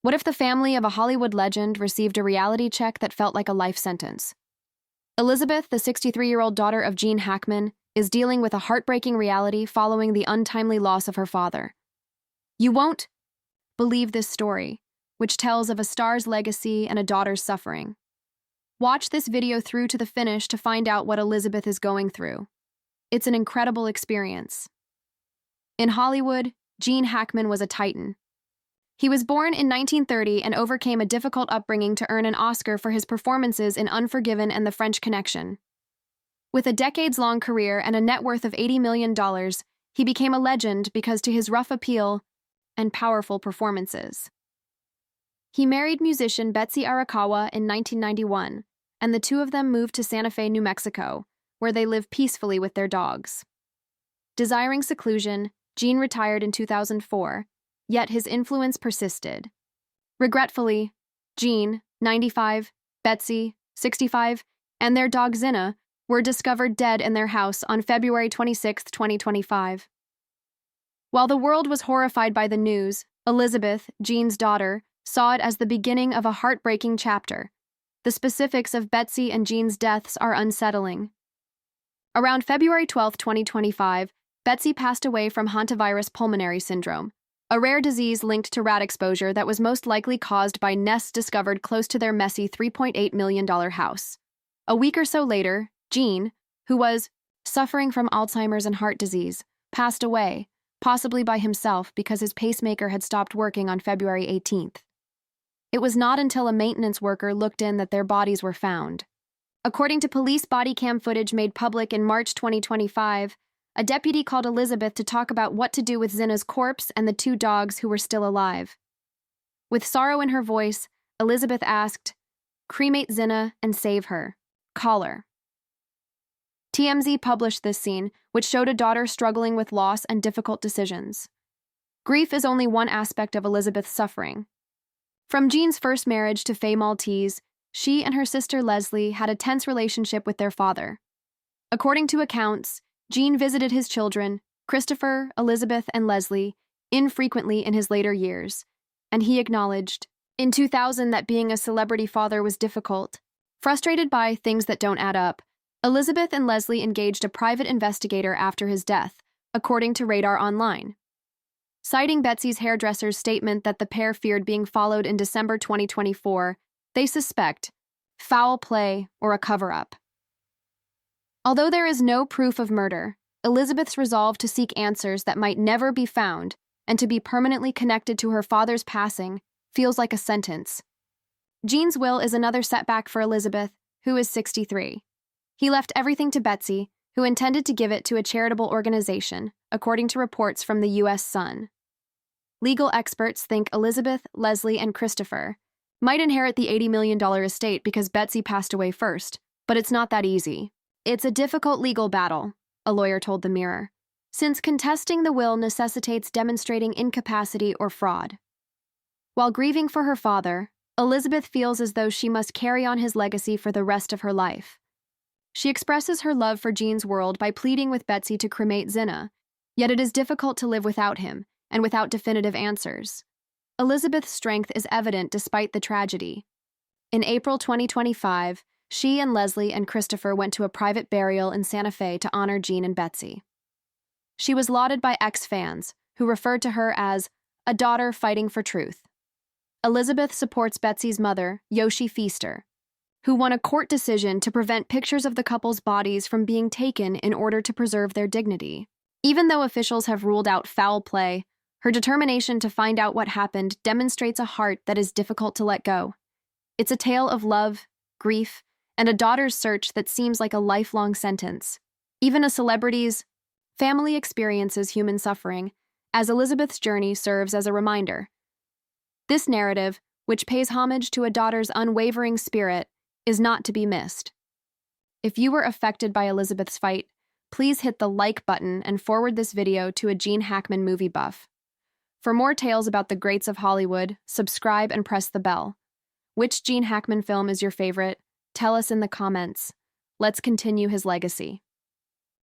What if the family of a Hollywood legend received a reality check that felt like a life sentence? Elizabeth, the 63-year-old daughter of Gene Hackman, is dealing with a heartbreaking reality following the untimely loss of her father. You won't believe this story, which tells of a star's legacy and a daughter's suffering. Watch this video through to the finish to find out what Elizabeth is going through. It's an incredible experience. In Hollywood, Gene Hackman was a titan. He was born in 1930 and overcame a difficult upbringing to earn an Oscar for his performances in Unforgiven and The French Connection. With a decades-long career and a net worth of $80 million, he became a legend because to his rough appeal and powerful performances. He married musician Betsy Arakawa in 1991, and the two of them moved to Santa Fe, New Mexico, where they live peacefully with their dogs. Desiring seclusion, Gene retired in 2004, yet his influence persisted. Regretfully, Gene, 95, Betsy, 65, and their dog Zinna were discovered dead in their house on February 26, 2025. While the world was horrified by the news, Elizabeth, Gene's daughter, saw it as the beginning of a heartbreaking chapter. The specifics of Betsy and Gene's deaths are unsettling. Around February 12, 2025, Betsy passed away from hantavirus pulmonary syndrome, a rare disease linked to rat exposure that was most likely caused by nests discovered close to their messy $3.8 million house. A week or so later, Gene, who was suffering from Alzheimer's and heart disease, passed away, possibly by himself because his pacemaker had stopped working on February 18th. It was not until a maintenance worker looked in that their bodies were found. According to police body cam footage made public in March 2025, a deputy called Elizabeth to talk about what to do with Zinna's corpse and the two dogs who were still alive. With sorrow in her voice, Elizabeth asked, "Cremate Zinna and save her. Call her." TMZ published this scene, which showed a daughter struggling with loss and difficult decisions. Grief is only one aspect of Elizabeth's suffering. From Gene's first marriage to Faye Maltese, she and her sister Leslie had a tense relationship with their father. According to accounts, Gene visited his children, Christopher, Elizabeth, and Leslie, infrequently in his later years, and he acknowledged, in 2000, that being a celebrity father was difficult. Frustrated by things that don't add up, Elizabeth and Leslie engaged a private investigator after his death, according to Radar Online. Citing Betsy's hairdresser's statement that the pair feared being followed in December 2024, they suspect foul play or a cover-up. Although there is no proof of murder, Elizabeth's resolve to seek answers that might never be found and to be permanently connected to her father's passing feels like a sentence. Gene's will is another setback for Elizabeth, who is 63. He left everything to Betsy, who intended to give it to a charitable organization, according to reports from the U.S. Sun. Legal experts think Elizabeth, Leslie, and Christopher might inherit the $80 million estate because Betsy passed away first, but it's not that easy. It's a difficult legal battle, a lawyer told the Mirror, since contesting the will necessitates demonstrating incapacity or fraud. While grieving for her father, Elizabeth feels as though she must carry on his legacy for the rest of her life. She expresses her love for Gene's world by pleading with Betsy to cremate Zinna, yet it is difficult to live without him and without definitive answers. Elizabeth's strength is evident despite the tragedy. In April 2025, she and Leslie and Christopher went to a private burial in Santa Fe to honor Gene and Betsy. She was lauded by ex-fans, who referred to her as a daughter fighting for truth. Elizabeth supports Betsy's mother, Yoshi Feaster, who won a court decision to prevent pictures of the couple's bodies from being taken in order to preserve their dignity. Even though officials have ruled out foul play, her determination to find out what happened demonstrates a heart that is difficult to let go. It's a tale of love, grief, and a daughter's search that seems like a lifelong sentence. Even a celebrity's family experiences human suffering, as Elizabeth's journey serves as a reminder. This narrative, which pays homage to a daughter's unwavering spirit, is not to be missed. If you were affected by Elizabeth's fight, please hit the like button and forward this video to a Gene Hackman movie buff. For more tales about the greats of Hollywood, subscribe and press the bell. Which Gene Hackman film is your favorite? Tell us in the comments. Let's continue his legacy.